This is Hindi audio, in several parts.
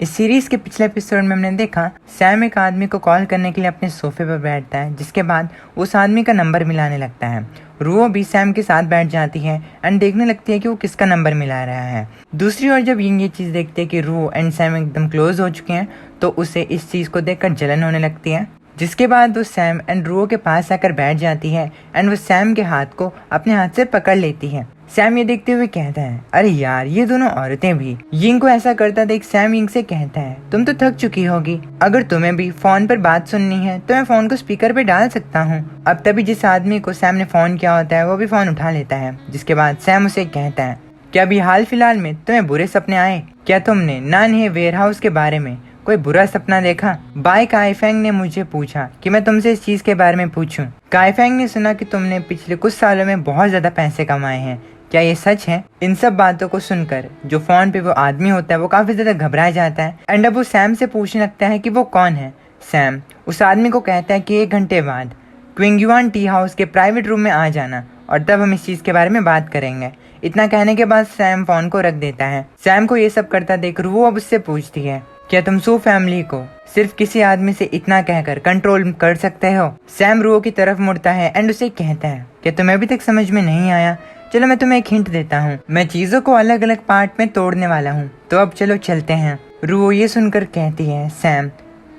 इस सीरीज के पिछले एपिसोड में हमने देखा सैम एक आदमी को कॉल करने के लिए अपने सोफे पर बैठता है, जिसके बाद उस आदमी का नंबर मिलाने लगता है। रुओ भी सैम के साथ बैठ जाती है एंड देखने लगती है कि वो किसका नंबर मिला रहा है। दूसरी ओर जब यिंग ये चीज़ देखती है कि रुओ एंड सैम एकदम क्लोज हो चुके हैं, तो उसे इस चीज़ को देखकर जलन होने लगती है। जिसके बाद वो सैम एंड रुओ के पास आकर बैठ जाती है एंड वो सैम के हाथ को अपने हाथ से पकड़ लेती है। सैम ये देखते हुए कहता है, अरे यार ये दोनों औरतें भी। यिंग को ऐसा करता देख सैम यिंग से कहता है, तुम तो थक चुकी होगी, अगर तुम्हें भी फोन पर बात सुननी है तो मैं फोन को स्पीकर पे डाल सकता हूँ। अब तभी जिस आदमी को सैम ने फोन किया होता है वो भी फोन उठा लेता है। जिसके बाद सैम उसे कहता है, क्या अभी हाल फिलहाल में तुम्हें बुरे सपने आए? क्या तुमने नानहे वेयरहाउस के बारे में कोई बुरा सपना देखा? बाय काइफेंग ने मुझे पूछा कि मैं तुमसे इस चीज के बारे में पूछूं। काइफेंग ने सुना कि तुमने पिछले कुछ सालों में बहुत ज्यादा पैसे कमाए हैं, क्या ये सच है? इन सब बातों को सुनकर जो फोन पे वो आदमी होता है वो काफी ज्यादा घबरा जाता है एंड अब वो सैम से पूछने लगता है कि वो कौन है। सैम उस आदमी को कहता है कि 1 घंटे बाद क्विंगयुआन टी हाउस के प्राइवेट रूम में आ जाना और तब हम इस चीज के बारे में बात करेंगे। इतना कहने के बाद सैम फोन को रख देता है। सैम को ये सब करता देख रुओ अब उससे पूछती है, क्या तुम सू फैमिली को सिर्फ किसी आदमी से इतना कहकर कंट्रोल कर सकते हो? सैम रुओ की तरफ मुड़ता है एंड उसे कहता है, क्या तुम्हें अभी तक समझ में नहीं आया? चलो मैं तुम्हें एक हिंट देता हूँ, मैं चीजों को अलग अलग पार्ट में तोड़ने वाला हूँ, तो अब चलो चलते हैं। रुओ ये सुनकर कहती है, सैम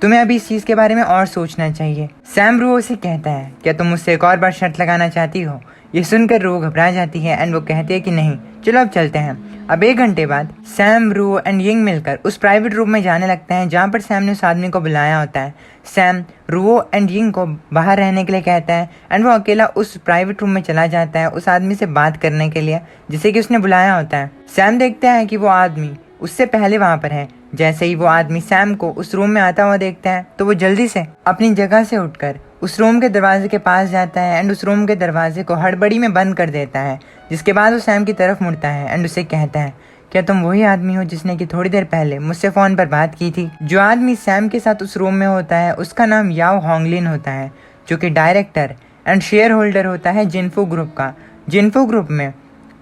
तुम्हें अभी इस चीज के बारे में और सोचना चाहिए। सैम रुओ से कहता है, क्या तुम मुझसे एक और बार शर्त लगाना चाहती हो? ये सुनकर रुओ घबरा जाती है एंड वो कहती है कि नहीं, चलो अब चलते हैं। अब 1 घंटे बाद सैम रुओ एंड यिंग मिलकर उस प्राइवेट रूम में जाने लगते हैं जहाँ पर सैम ने उस आदमी को बुलाया होता है। सैम रुओ एंड यिंग को बाहर रहने के लिए कहता है एंड वो अकेला उस प्राइवेट रूम में चला जाता है उस आदमी से बात करने के लिए जिसे कि उसने बुलाया होता है। सैम देखता है कि वो आदमी उससे पहले वहाँ पर है। जैसे ही वो आदमी सैम को उस रूम में आता हुआ देखता है तो वो जल्दी से अपनी जगह से उठकर उस रूम के दरवाजे के पास जाता है एंड उस रूम के दरवाजे को हड़बड़ी में बंद कर देता है। जिसके बाद वो सैम की तरफ मुड़ता है एंड उसे कहता है, क्या तुम वही आदमी हो जिसने कि थोड़ी देर पहले मुझसे फोन पर बात की थी? जो आदमी सैम के साथ उस रूम में होता है उसका नाम याओ होंगलिन होता है, जो कि डायरेक्टर एंड शेयर होल्डर होता है जिनफू ग्रुप का। जिनफू ग्रुप में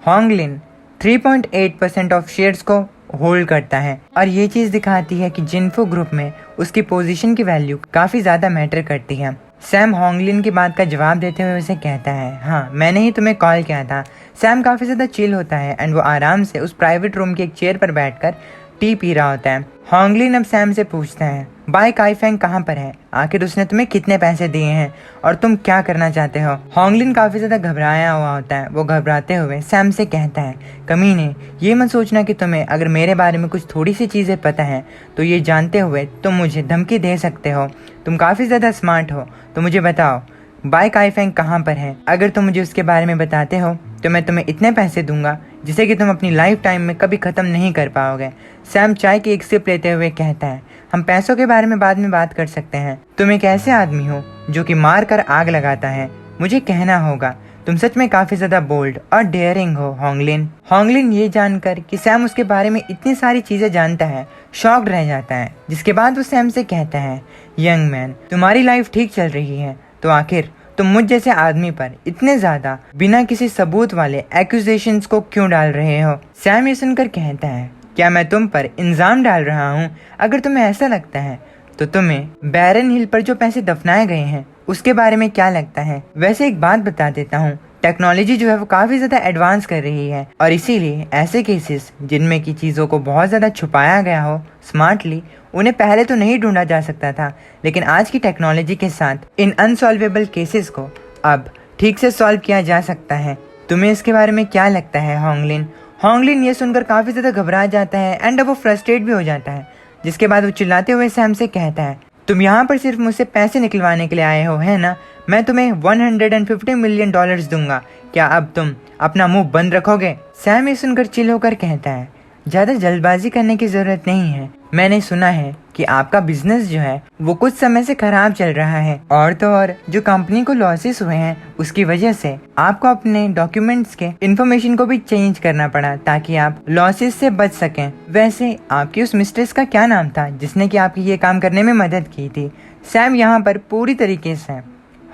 होंगलिन 3.8% ऑफ शेयर्स को होल्ड करता है और ये चीज दिखाती है कि जिनफू ग्रुप में उसकी पोजीशन की वैल्यू काफी ज्यादा मैटर करती है। सैम होंगलिन की बात का जवाब देते हुए उसे कहता है, हाँ मैंने ही तुम्हें कॉल किया था। सैम काफी ज्यादा चिल होता है एंड वो आराम से उस प्राइवेट रूम की एक चेयर पर बैठकर टी पी रहा होता है। होंगलिन अब सैम से पूछता है, बाय काइफेंग कहाँ पर है? आखिर उसने तुम्हें कितने पैसे दिए हैं और तुम क्या करना चाहते हो? होंगलिन काफी ज्यादा घबराया हुआ होता है। वो घबराते हुए सैम से कहता है, कमीने ये मत सोचना कि तुम्हें अगर मेरे बारे में कुछ थोड़ी सी चीजें पता है तो ये जानते हुए तुम मुझे धमकी दे सकते हो। तुम काफी ज्यादा स्मार्ट हो, तो मुझे बताओ बाय काइफेंग कहाँ पर है? अगर तुम मुझे उसके बारे में बताते हो तो मैं तुम्हें इतने पैसे दूंगा जिसे कि तुम अपनी लाइफ टाइम में कभी खत्म नहीं कर पाओगे। सैम चाय की एक सिप लेते हुए कहता है, हम पैसों के बारे में बाद में बात कर सकते हैं। तुम एक ऐसे आदमी हो जो कि मार कर आग लगाता है, मुझे कहना होगा तुम सच में काफी ज्यादा बोल्ड और डेयरिंग हो होंगलिन। होंगलिन ये जानकर कि सैम उसके बारे में इतनी सारी चीजें जानता है शॉक्ड रह जाता है। जिसके बाद वो सैम से कहता है, यंग मैन तुम्हारी लाइफ ठीक चल रही है तो आखिर तुम मुझ जैसे आदमी पर इतने ज्यादा बिना किसी सबूत वाले एक्यूजेशंस को क्यों डाल रहे हो? सैम ये सुनकर कहता है, क्या मैं तुम पर इल्जाम डाल रहा हूँ? अगर तुम्हें ऐसा लगता है तो तुम्हें बैरन हिल पर जो पैसे दफनाए गए हैं उसके बारे में क्या लगता है? वैसे एक बात बता देता हूँ, टेक्नोलॉजी जो है वो काफी ज्यादा एडवांस कर रही है और इसीलिए ऐसे केसेस जिनमें की चीजों को बहुत ज्यादा छुपाया गया हो स्मार्टली, उन्हें पहले तो नहीं ढूंढा जा सकता था, लेकिन आज की टेक्नोलॉजी के साथ इन अनसॉल्वेबल केसेस को अब ठीक से सॉल्व किया जा सकता है। तुम्हें इसके बारे में क्या लगता है होंगलिन? होंगलिन ये सुनकर काफी ज्यादा घबरा जाता है एंड अब वो फ्रस्ट्रेट भी हो जाता है। जिसके बाद वो चिल्लाते हुए सैम से कहता है, तुम यहाँ पर सिर्फ मुझसे पैसे निकलवाने के लिए आए हो है ना? मैं तुम्हें $150 मिलियन दूंगा, क्या अब तुम अपना मुंह बंद रखोगे? सैम ये सुनकर चिल होकर कहता है, ज्यादा जल्दबाजी करने की जरूरत नहीं है। मैंने सुना है कि आपका बिजनेस जो है वो कुछ समय से खराब चल रहा है और तो और जो कंपनी को लॉसेस हुए हैं उसकी वजह से आपको अपने डॉक्यूमेंट्स के इंफॉर्मेशन को भी चेंज करना पड़ा ताकि आप लॉसेस से बच सकें। वैसे आपकी उस मिस्ट्रेस का क्या नाम था जिसने कि आपकी ये काम करने में मदद की थी? सैम यहाँ पर पूरी तरीके से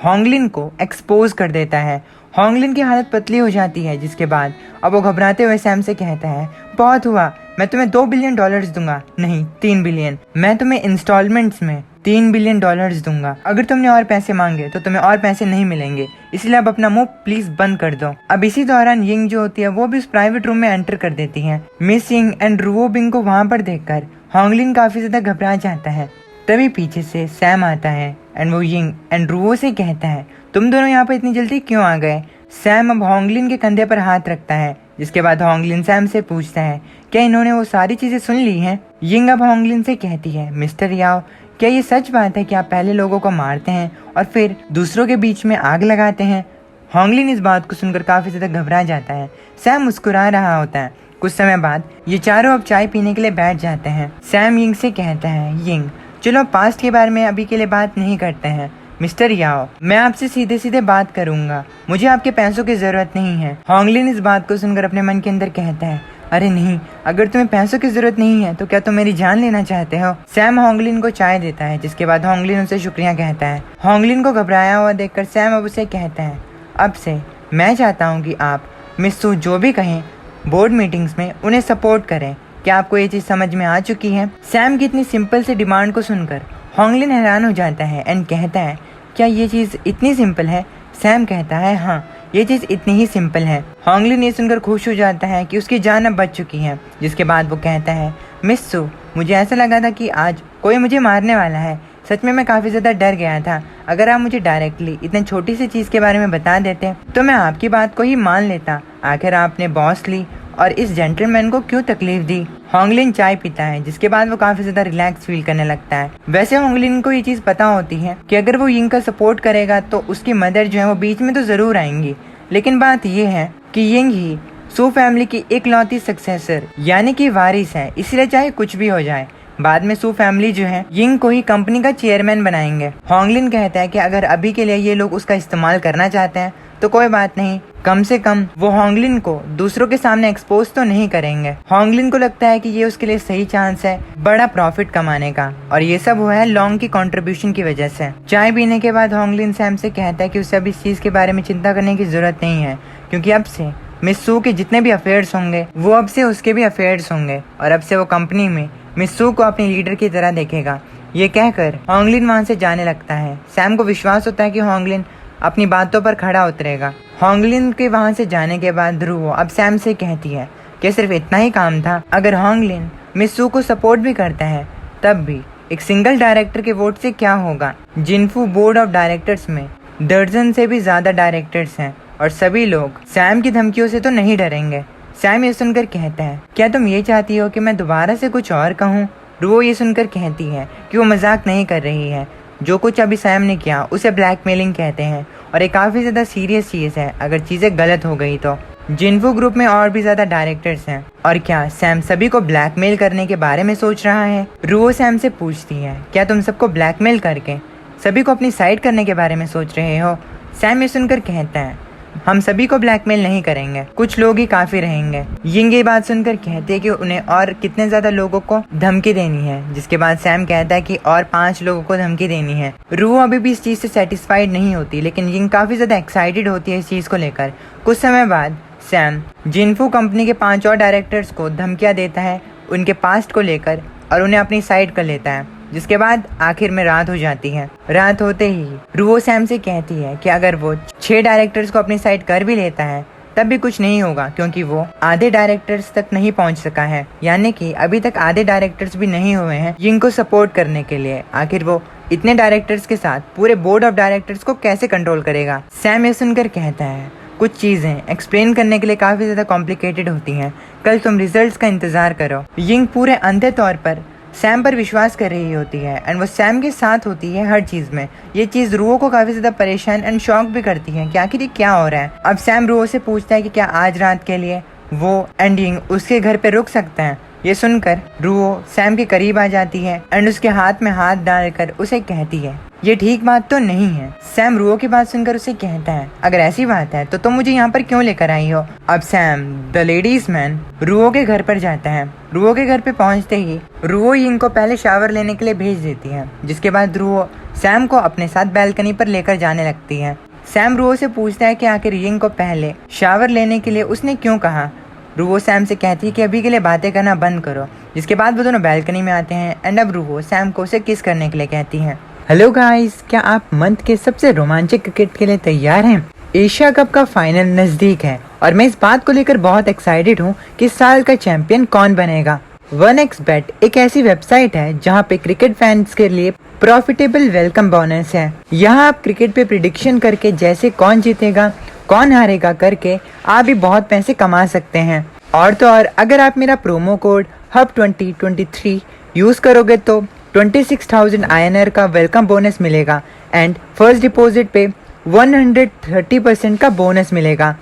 होंगलिन को एक्सपोज कर देता है। होंगलिन की हालत पतली हो जाती है। जिसके बाद अब वो घबराते हुए सैम से कहता है, बहुत हुआ, मैं तुम्हें $2 बिलियन दूंगा, नहीं 3 बिलियन। मैं तुम्हें इंस्टॉलमेंट्स में $3 बिलियन दूंगा। अगर तुमने और पैसे मांगे तो तुम्हें और पैसे नहीं मिलेंगे, इसलिए अब अपना मुंह प्लीज बंद कर दो। अब इसी दौरान यिंग जो होती है वो भी उस प्राइवेट रूम में एंटर कर देती है। मिस यिंग एंड रुओ बिंग को वहाँ पर देखकर होंगलिन काफी ज्यादा घबरा जाता है। तभी पीछे से सैम आता है एंड वो यिंग एंड रुओ से कहता है, तुम दोनों यहाँ पर इतनी जल्दी क्यों आ गए। सैम अब होंगलिन के कंधे पर हाथ रखता है, जिसके बाद होंगलिन सैम से पूछता है, क्या इन्होंने वो सारी चीजें सुन ली हैं। यिंग अब होंगलिन से कहती है, मिस्टर याओ, क्या ये सच बात है कि आप पहले लोगों को मारते हैं और फिर दूसरों के बीच में आग लगाते हैं। होंगलिन इस बात को सुनकर काफी ज्यादा घबरा जाता है। सैम मुस्कुरा रहा होता है। कुछ समय बाद ये चारों अब चाय पीने के लिए बैठ जाते हैं। सैम यिंग से कहता है, यिंग चलो पास्ट के बारे में अभी के लिए बात नहीं करते हैं। मिस्टर याओ, मैं आपसे सीधे सीधे बात करूंगा, मुझे आपके पैसों की जरूरत नहीं है। होंगलिन इस बात को सुनकर अपने मन के अंदर कहता है, अरे नहीं, अगर तुम्हें पैसों की जरूरत नहीं है तो क्या तुम मेरी जान लेना चाहते हो। सैम होंगलिन को चाय देता है, जिसके बाद होंगलिन उनसे शुक्रिया कहता है। होंगलिन को घबराया हुआ देखकर सैम अब उसे कहता है, अब से मैं चाहता हूँ कि आप मिस सू जो भी कहें बोर्ड मीटिंग्स में उन्हें सपोर्ट करें। क्या आपको ये चीज समझ में आ चुकी है। सैम की इतनी सिंपल से डिमांड को सुनकर होंगलिन हैरान हो जाता है एंड कहता है, क्या ये चीज इतनी सिंपल है। सैम कहता है, हाँ ये चीज इतनी ही सिंपल है। होंगलिन ये सुनकर खुश हो जाता है कि उसकी जान अब बच चुकी है। जिसके बाद वो कहता है, मिस सू, मुझे ऐसा लगा था कि आज कोई मुझे मारने वाला है। सच में मैं काफी ज्यादा डर गया था। अगर आप मुझे डायरेक्टली इतनी छोटी सी चीज के बारे में बता देते तो मैं आपकी बात को ही मान लेता। आखिर आपने बॉस ली और इस जेंटलमैन को क्यों तकलीफ दी। होंगलिन चाय पीता है, जिसके बाद वो काफी ज्यादा रिलैक्स फील करने लगता है। वैसे होंगलिन को ये चीज पता होती है कि अगर वो यिंग का सपोर्ट करेगा तो उसकी मदर जो है वो बीच में तो जरूर आएंगी, लेकिन बात ये है कि यिंग ही सू फैमिली की इकलौती सक्सेसर यानी कि वारिस है, इसलिए चाहे कुछ भी हो जाए बाद में सू फैमिली जो है यिंग को ही कंपनी का चेयरमैन बनाएंगे। होंगलिन कहता है कि अगर अभी के लिए ये लोग उसका इस्तेमाल करना चाहते हैं तो कोई बात नहीं, कम से कम वो होंगलिन को दूसरों के सामने एक्सपोज तो नहीं करेंगे। होंगलिन को लगता है कि ये उसके लिए सही चांस है बड़ा प्रॉफिट कमाने का, और ये सब हुआ है लॉन्ग की कंट्रीब्यूशन की वजह से। चाय पीने के बाद होंगलिन सैम से कहता है कि उसे अब इस चीज के बारे में चिंता करने की जरूरत नहीं है, क्योंकि अब से मिस सू के जितने भी अफेयर्स होंगे वो अब से उसके भी अफेयर्स होंगे, और अब से वो कंपनी में मिस सू को अपनी लीडर की तरह देखेगा। ये कहकर होंगलिन वहाँ से जाने लगता है। सैम को विश्वास होता है कि होंगलिन अपनी बातों पर खड़ा उतरेगा। होंगलिन के वहाँ से जाने के बाद रुओ अब सैम से कहती है कि सिर्फ इतना ही काम था। अगर होंगलिन मिस सू को सपोर्ट भी करता है तब भी एक सिंगल डायरेक्टर के वोट से क्या होगा। जिनफू बोर्ड ऑफ डायरेक्टर्स में दर्जन से भी ज्यादा डायरेक्टर्स हैं और सभी लोग सैम की धमकियों से तो नहीं डरेंगे। सैम ये सुनकर कहता है, क्या तुम ये चाहती हो कि मैं दोबारा से कुछ और कहूँ। रुओ ये सुनकर कहती है कि वो मजाक नहीं कर रही है। जो कुछ अभी सैम ने किया उसे ब्लैकमेलिंग कहते हैं और ये काफी ज्यादा सीरियस चीज है अगर चीजें गलत हो गई तो। जिनफू ग्रुप में और भी ज्यादा डायरेक्टर्स हैं और क्या सैम सभी को ब्लैकमेल करने के बारे में सोच रहा है। रुओ सैम से पूछती है, क्या तुम सबको ब्लैकमेल करके सभी को अपनी साइड करने के बारे में सोच रहे हो। सैम ये सुनकर कहता है, हम सभी को ब्लैकमेल नहीं करेंगे, कुछ लोग ही काफी रहेंगे। यिंग ये बात सुनकर कहते हैं कि उन्हें और कितने ज्यादा लोगों को धमकी देनी है। जिसके बाद सैम कहता है कि और 5 लोगों को धमकी देनी है। रू अभी भी इस चीज से सेटिस्फाइड नहीं होती, लेकिन यिंग काफी ज्यादा एक्साइटेड होती है इस चीज को लेकर। कुछ समय बाद सैम जिनफू कंपनी के 5 और डायरेक्टर्स को धमकियां देता है उनके पास्ट को लेकर और उन्हें अपनी साइड कर लेता है। जिसके बाद आखिर में रात हो जाती है। रात होते ही रुओ सैम से कहती है कि अगर वो 6 डायरेक्टर्स को अपनी साइड कर भी लेता है तब भी कुछ नहीं होगा, क्योंकि वो आधे डायरेक्टर्स तक नहीं पहुंच सका है, यानी कि अभी तक आधे डायरेक्टर्स भी नहीं हुए हैं यिंग को सपोर्ट करने के लिए। आखिर वो इतने डायरेक्टर्स के साथ पूरे बोर्ड ऑफ डायरेक्टर्स को कैसे कंट्रोल करेगा। सैम ये सुनकर कहता है, कुछ चीजें एक्सप्लेन करने के लिए काफी ज्यादा कॉम्प्लिकेटेड होती हैं, कल तुम रिजल्ट्स का इंतजार करो। यिंग पूरे अंधे तौर पर सैम पर विश्वास कर रही होती है एंड वो सैम के साथ होती है हर चीज में। ये चीज रुओ को काफी ज्यादा परेशान एंड शॉक भी करती है कि आखिर ये क्या हो रहा है। अब सैम रुओ से पूछता है कि क्या आज रात के लिए वो एंड यिंग उसके घर पे रुक सकते हैं। ये सुनकर रुओ सैम के करीब आ जाती है एंड उसके हाथ में हाथ डालकर उसे कहती है, ये ठीक बात तो नहीं है। सैम रुओ की बात सुनकर उसे कहता है, अगर ऐसी बात है तो तुम मुझे यहाँ पर क्यों लेकर आई हो। अब सैम द लेडीज मैन रुओ के घर पर जाता है। रुओ के घर पे पहुँचते ही रुओ यिंग को पहले शावर लेने के लिए भेज देती है। जिसके बाद रुओ सैम को अपने साथ बैल्कनी पर लेकर जाने लगती है। सैम रुओ से पूछता है कि आखिर यिंग को पहले शावर लेने के लिए उसने क्यों कहा। रूवो सैम से कहती है कि अभी के लिए बातें करना बंद करो, जिसके बाद वो दोनों बैल्कनी में आते हैं एंड अब रूवो सैम को उसे किस करने के लिए कहती है। हेलो गाइस, क्या आप मंथ के सबसे रोमांचक क्रिकेट के लिए तैयार हैं? एशिया कप का फाइनल नजदीक है और मैं इस बात को लेकर बहुत एक्साइटेड हूँ कि इस साल का चैंपियन कौन बनेगा। 1xBet एक ऐसी वेबसाइट है जहाँ पे क्रिकेट फैंस के लिए प्रॉफिटेबल वेलकम बोनस है। यहाँ आप क्रिकेट पे प्रिडिक्शन करके जैसे कौन जीतेगा कौन हारेगा करके आप भी बहुत पैसे कमा सकते हैं। और तो और अगर आप मेरा प्रोमो कोड HUB2023 यूज करोगे तो 26,000 INR का वेलकम बोनस मिलेगा एंड फर्स्ट डिपॉजिट पे 130% का बोनस मिलेगा।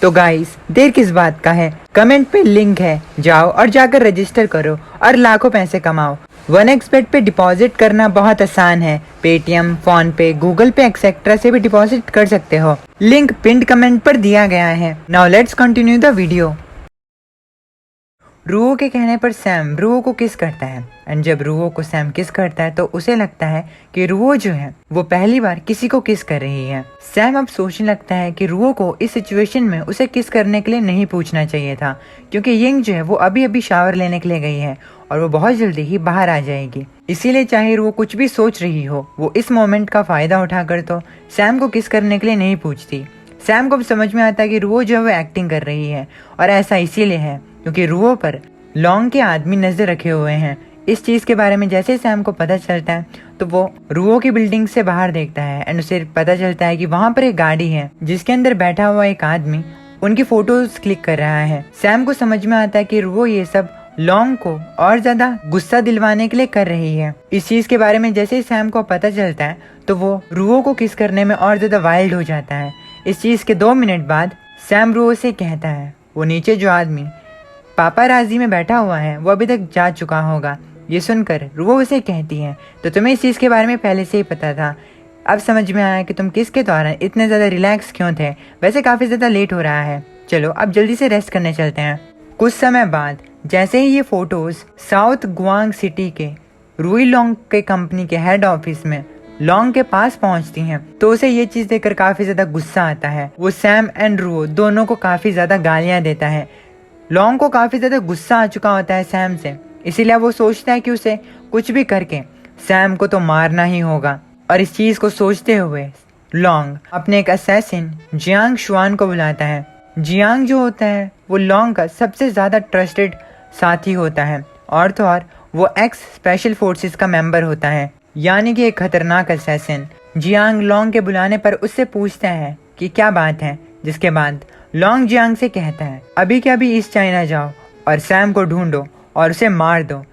तो गाइस देर किस बात का है, कमेंट पे लिंक है, जाओ और जाकर रजिस्टर करो और लाखों पैसे कमाओ। 1xBet पे डिपॉजिट करना बहुत आसान है, पेटीएम, फोन पे, गूगल पे एक्सेट्रा से भी डिपॉजिट कर सकते हो। लिंक पिंड कमेंट पर दिया गया है। Now let's continue the video. रूवो के कहने पर सैम रूवो को किस करता है एंड जब रूवो को सैम किस करता है तो उसे लगता है कि रूवो जो है वो पहली बार किसी को किस कर रही है। सैम अब सोचने लगता है कि रूवो को इस सिचुएशन में उसे किस करने के लिए नहीं पूछना चाहिए था, क्योंकि यिंग जो है वो अभी अभी शावर लेने के लिए गई है और वो बहुत जल्दी ही बाहर आ जाएगी। इसीलिए चाहे रूवो कुछ भी सोच रही हो, वो इस मोमेंट का फायदा उठाकर तो सैम को किस करने के लिए नहीं पूछती। सैम को अब समझ में आता है कि रूवो जो है वो एक्टिंग कर रही है और ऐसा इसीलिए है क्योंकि रूवो पर लॉन्ग के आदमी नजर रखे हुए हैं। इस चीज के बारे में जैसे सैम को पता चलता है तो वो रूवो की बिल्डिंग से बाहर देखता है एंड उसे पता चलता है कि वहाँ पर एक गाड़ी है जिसके अंदर बैठा हुआ एक आदमी उनकी फोटोज क्लिक कर रहा है। सैम को समझ में आता है कि रूवो ये सब लॉन्ग को और ज्यादा गुस्सा दिलवाने के लिए कर रही है। इस चीज के बारे में जैसे ही सैम को पता चलता है तो वो रूवो को किस करने में और ज्यादा वाइल्ड हो जाता है। इस चीज के 2 मिनट बाद सैम रूवो से कहता है वो नीचे जो आदमी पापाराजी में बैठा हुआ है वो अभी तक जा चुका होगा। ये सुनकर रूवो उसे कहती है तो तुम्हें इस चीज़ के बारे में पहले से ही पता था, अब समझ में आया कि तुम किस के दौरान इतने ज़्यादा रिलैक्स क्यों थे। वैसे काफ़ी ज़्यादा लेट हो रहा है, चलो अब जल्दी से रेस्ट करने चलते हैं। कुछ समय बाद जैसे ही ये फोटोज़ साउथ गुआंग सिटी के रूई लॉन्ग के कंपनी के हेड ऑफिस में लॉन्ग के पास पहुंचती हैं तो उसे ये चीज़ देखकर काफ़ी ज़्यादा गुस्सा आता है। वो सैम एंड रूवो दोनों को काफ़ी ज़्यादा गालियाँ देता है। लॉन्ग को काफ़ी ज़्यादा गुस्सा आ चुका होता है सैम से, इसीलिए वो सोचता है कि उसे कुछ भी करके सैम को तो मारना ही होगा। और इस चीज़ को सोचते हुए लॉन्ग अपने एक असैसिन जियांग शुआन को बुलाता है। जियांग जो होता है वो लॉन्ग का सबसे ज़्यादा ट्रस्टेड साथी होता है और तो और वो एक्स स्पेशल फोर्सेस का मेंबर होता है, यानी कि एक खतरनाक असैसिन। जियांग लॉन्ग के बुलाने पर उससे पूछता है कि क्या बात है, जिसके बाद लॉन्ग जियांग से कहता है अभी के अभी ईस्ट चाइना जाओ और सैम को ढूंढो और उसे मार दो।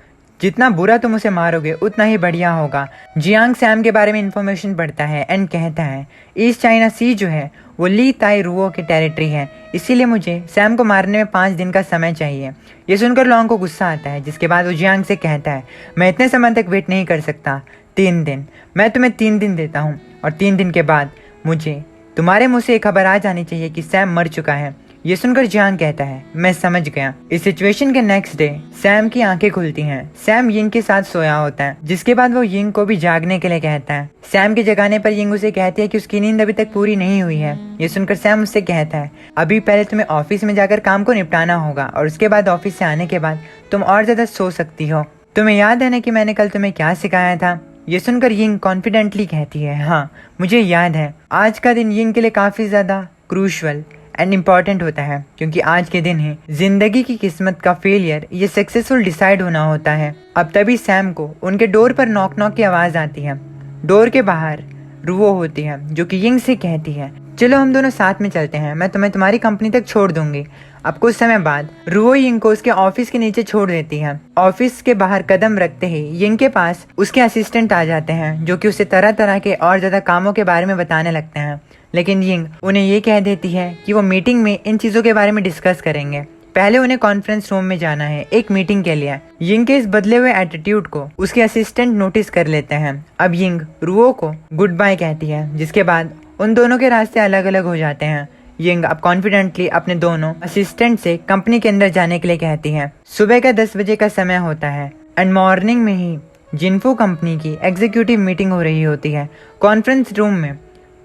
जितना बुरा तुम उसे मारोगे उतना ही बढ़िया होगा। जियांग सैम के बारे में इंफॉर्मेशन पढ़ता है एंड कहता है ईस्ट चाइना सी जो है वो ली ताई रूवो की टेरिटरी है, इसीलिए मुझे सैम को मारने में 5 दिन का समय चाहिए। ये सुनकर लॉन्ग को गुस्सा आता है, जिसके बाद वो जियांग से कहता है मैं इतने समय तक वेट नहीं कर सकता, 3 दिन, मैं तुम्हें 3 दिन देता हूँ और 3 दिन के बाद मुझे तुम्हारे मुंह से एक खबर आ जानी चाहिए कि सैम मर चुका है। ये सुनकर जियांग कहता है मैं समझ गया। इस सिचुएशन के नेक्स्ट डे सैम की आंखें खुलती हैं। सैम यिंग के साथ सोया होता है, जिसके बाद वो यिंग को भी जागने के लिए कहता है। सैम के जगाने पर यिंग उसे कहती है कि उसकी नींद अभी तक पूरी नहीं हुई है। ये सुनकर सैम उससे कहता है अभी पहले तुम्हें ऑफिस में जाकर काम को निपटाना होगा और उसके बाद ऑफिस से आने के बाद तुम और ज्यादा सो सकती हो। तुम्हें याद है ना कि मैंने कल तुम्हें क्या सिखाया था? ये सुनकर यिंग कॉन्फिडेंटली कहती है हाँ मुझे याद है। आज का दिन यिंग के लिए काफी ज्यादा क्रूशल एंड इम्पॉर्टेंट होता है, क्योंकि आज के दिन ही जिंदगी की किस्मत का फेलियर ये सक्सेसफुल डिसाइड होना होता है। अब तभी सैम को उनके डोर पर नॉक नॉक की आवाज आती है। डोर के बाहर रूवो होती है जो कि यिंग से कहती है चलो हम दोनों साथ में चलते हैं, मैं तुम्हें तुम्हारी कंपनी तक छोड़ दूंगी। अब कुछ समय बाद रूवो यिंग को उसके ऑफिस के नीचे छोड़ देती है। ऑफिस के बाहर कदम रखते ही यिंग के पास उसके असिस्टेंट आ जाते हैं जो कि उसे तरह तरह के और ज्यादा कामों के बारे में बताने लगते हैं, लेकिन यिंग उन्हें ये कह देती है कि वो मीटिंग में इन चीजों के बारे में डिस्कस करेंगे। पहले उन्हें कॉन्फ्रेंस रूम में जाना है एक मीटिंग के लिए। यिंग के इस बदले हुए एटीट्यूड को उसके असिस्टेंट नोटिस कर लेते हैं। अब यिंग रूवो को गुड बाय कहती है, जिसके बाद उन दोनों के रास्ते अलग अलग हो जाते हैं। यिंग अब कॉन्फिडेंटली अपने दोनों असिस्टेंट से कंपनी के अंदर जाने के लिए कहती है। सुबह का 10 बजे का समय होता है एंड मॉर्निंग में ही जिन्फो कंपनी की एग्जीक्यूटिव मीटिंग हो रही होती है। कॉन्फ्रेंस रूम में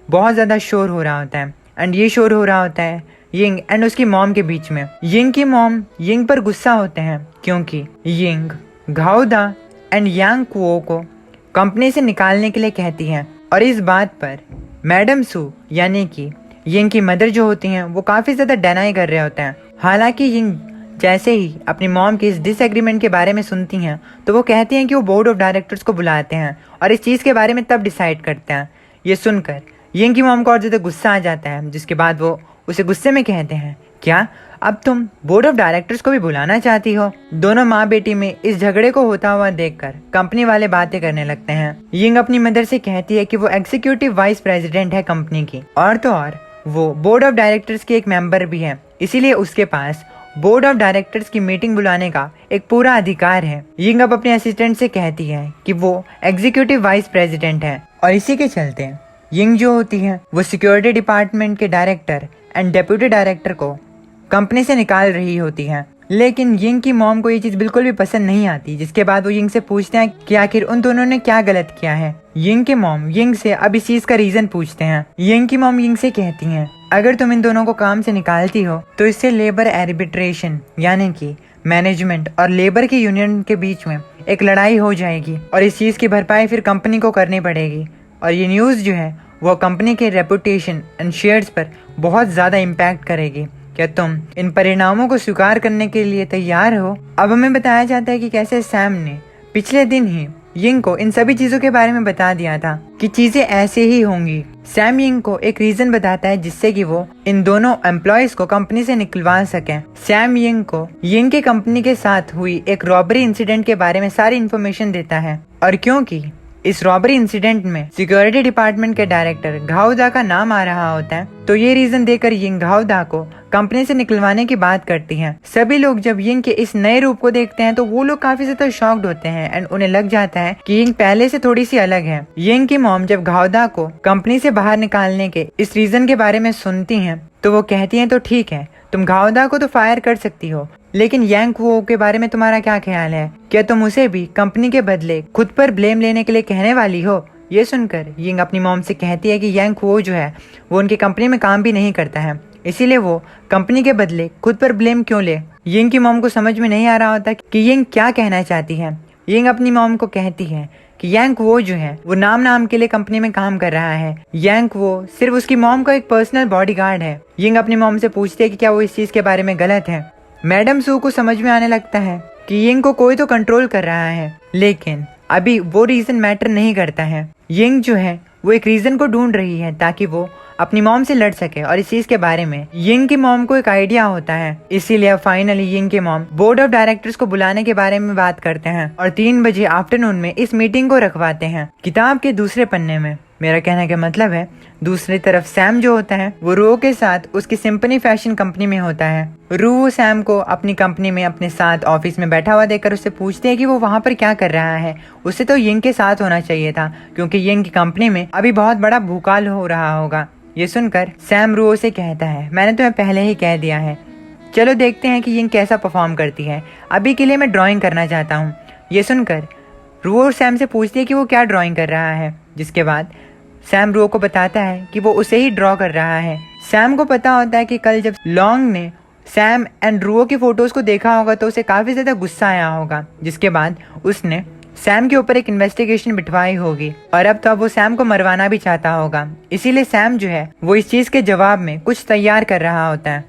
बहुत ज़्यादा शोर हो रहा होता है एंड ये शोर हो रहा होता है यिंग एंड उसकी मॉम के बीच में। यिंग की मॉम यिंग पर गुस्सा होते हैं क्योंकि यिंग घाओदा एंड यांग कुओ को कंपनी से निकालने के लिए कहती हैं और इस बात पर मैडम सू यानी कि यिंग की मदर जो होती हैं वो काफ़ी ज़्यादा डिनाई कर रहे होते हैं। हालांकि यिंग जैसे ही अपनी मॉम के इस डिसएग्रीमेंट के बारे में सुनती हैं तो वो कहती हैं कि वो बोर्ड ऑफ डायरेक्टर्स को बुलाते हैं और इस चीज़ के बारे में तब डिसाइड करते हैं। ये सुनकर यिंग की मॉम को और ज़्यादा गुस्सा आ जाता है, जिसके बाद वो उसे गुस्से में कहते हैं, क्या अब तुम बोर्ड ऑफ डायरेक्टर्स को भी बुलाना चाहती हो? दोनों माँ बेटी में इस झगड़े को होता हुआ देखकर कंपनी वाले बातें करने लगते हैं। यिंग अपनी मदर से कहती है कि वो एग्जीक्यूटिव वाइस प्रेसिडेंट है कंपनी की, और तो और वो बोर्ड ऑफ डायरेक्टर्स की एक मेंबर भी है, इसीलिए उसके पास बोर्ड ऑफ डायरेक्टर्स की मीटिंग बुलाने का एक पूरा अधिकार है। यिंग अब अपने असिस्टेंट से कहती है कि वो एग्जीक्यूटिव वाइस प्रेसिडेंट है और इसी के चलते यिंग जो होती है वो सिक्योरिटी डिपार्टमेंट के डायरेक्टर एंड डेप्यूटी डायरेक्टर को कंपनी से निकाल रही होती है। लेकिन यिंग की मॉम को ये चीज़ बिल्कुल भी पसंद नहीं आती, जिसके बाद वो यिंग से पूछते हैं कि आखिर उन दोनों ने क्या गलत किया है। यिंग के मॉम यिंग से अब इस चीज़ का रीज़न पूछते हैं। यिंग की मॉम यिंग से कहती हैं, अगर तुम इन दोनों को काम से निकालती हो तो इससे लेबर आर्बिट्रेशन यानी कि मैनेजमेंट और लेबर की यूनियन के बीच में एक लड़ाई हो जाएगी और इस चीज़ की भरपाई फिर कंपनी को करनी पड़ेगी और ये न्यूज़ जो है वो कंपनी के रेपुटेशन एंड शेयर्स पर बहुत ज़्यादा इम्पैक्ट करेगी। क्या तुम इन परिणामों को स्वीकार करने के लिए तैयार हो? अब हमें बताया जाता है कि कैसे सैम ने पिछले दिन ही यिंग को इन सभी चीज़ों के बारे में बता दिया था कि चीज़ें ऐसे ही होंगी। सैम यिंग को एक रीज़न बताता है जिससे कि वो इन दोनों एम्प्लॉयज को कंपनी से निकलवा सकें। सैम यिंग को यिंग के कंपनी के साथ हुई एक रॉबरी इंसिडेंट के बारे में सारी इन्फॉर्मेशन देता है और क्योंकि इस रॉबरी इंसिडेंट में सिक्योरिटी डिपार्टमेंट के डायरेक्टर घाओदा का नाम आ रहा होता है, तो ये रीजन देकर यिंग घाओदा को कंपनी से निकलवाने की बात करती हैं। सभी लोग जब यिंग के इस नए रूप को देखते हैं तो वो लोग काफी ज्यादा शॉक्ड होते हैं एंड उन्हें लग जाता है कि यिंग पहले से थोड़ी सी अलग है। यिंग की मॉम जब घाओदा को कंपनी से बाहर निकालने के इस रीजन के बारे में सुनती हैं तो वो कहती हैं, तो ठीक है, तुम घाओदा को तो फायर कर सकती हो, लेकिन यांग कुओ के बारे में तुम्हारा क्या ख्याल है? क्या तुम उसे भी कंपनी के बदले खुद पर ब्लेम लेने के लिए कहने वाली हो? ये सुनकर यिंग अपनी मॉम से कहती है कि यांग कुओ जो है वो उनकी कंपनी में काम भी नहीं करता है, इसीलिए वो कंपनी के बदले खुद पर ब्लेम क्यों ले। यिंग की मॉम को समझ में नहीं आ रहा होता कि यिंग क्या कहना चाहती है। यिंग अपनी मॉम को कहती है कि यांग कुओ जो है वो नाम के लिए कंपनी में काम कर रहा है। यांग कुओ सिर्फ उसकी मॉम का एक पर्सनल बॉडीगार्ड है। यिंग अपनी मॉम से पूछती है कि क्या वो इस चीज के बारे में गलत है। मैडम सू को समझ में आने लगता है कि यिंग को कोई तो कंट्रोल कर रहा है, लेकिन अभी वो रीजन मैटर नहीं करता है। यिंग जो है वो एक रीजन को ढूंढ रही है ताकि वो अपनी मॉम से लड़ सके और इस चीज के बारे में यिंग की मॉम को एक आइडिया होता है। इसीलिए फाइनली यिंग की मॉम बोर्ड ऑफ डायरेक्टर्स को बुलाने के बारे में बात करते हैं और 3 बजे आफ्टरनून में इस मीटिंग को रखवाते हैं। किताब के दूसरे पन्ने में मेरा कहने का मतलब है दूसरी तरफ सैम जो होता है वो रू के साथ उसकी सिंपनी फैशन कंपनी में होता है। रू सैम को अपनी कंपनी में अपने साथ ऑफिस में बैठा हुआ देखकर उससे पूछते हैं कि वो वहाँ पर क्या कर रहा है। उसे तो यिंग के साथ होना चाहिए था क्योंकि यिंग की कंपनी में अभी बहुत बड़ा भूकाल हो रहा होगा। ये सुनकर सैम रू से कहता है, मैंने तुम्हें पहले ही कह दिया है, चलो देखते हैं कि यिंग कैसा परफॉर्म करती है, अभी के लिए मैं ड्राइंग करना चाहता हूँ। ये सुनकर रू सैम से पूछती है कि वो क्या ड्राइंग कर रहा है, जिसके बाद सैम रू को बताता है कि वो उसे ही ड्रॉ कर रहा है। सैम को पता होता है कि कल जब लॉन्ग ने सैम एंड रू की फोटोज को देखा होगा तो उसे काफ़ी ज़्यादा गुस्सा आया होगा, जिसके बाद उसने सैम के ऊपर एक इन्वेस्टिगेशन बिठवाई होगी और अब तो वो सैम को मरवाना भी चाहता होगा। इसीलिए सैम जो है वो इस चीज़ के जवाब में कुछ तैयार कर रहा होता है।